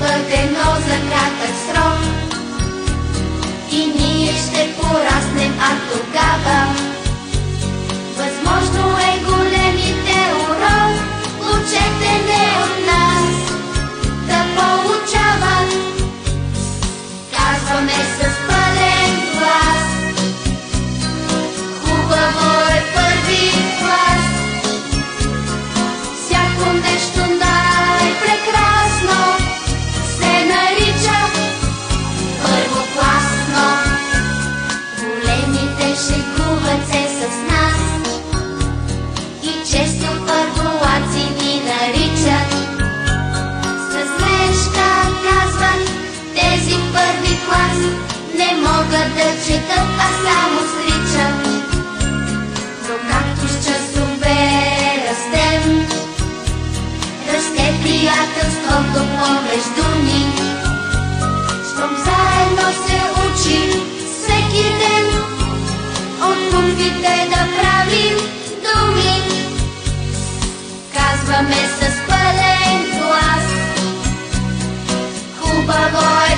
бъде, но за кратък срок. И ние ще пораснем, а тогава възможно е големите учете не от нас да получават. Казваме с пълен глас: хубаво е първи клас. Всяко нещо най-прекрасно се нарича първокласно. Големите шегуват се с нас и често първолаци ни наричат. С насмешка казват: тези първи клас не могат да четат, а само сричат. Но както с часове растем, расте приятелството помежду ни. Щом заедно се учим всеки ден, от буквите да правим думи. Казваме с пълен глас: хубаво е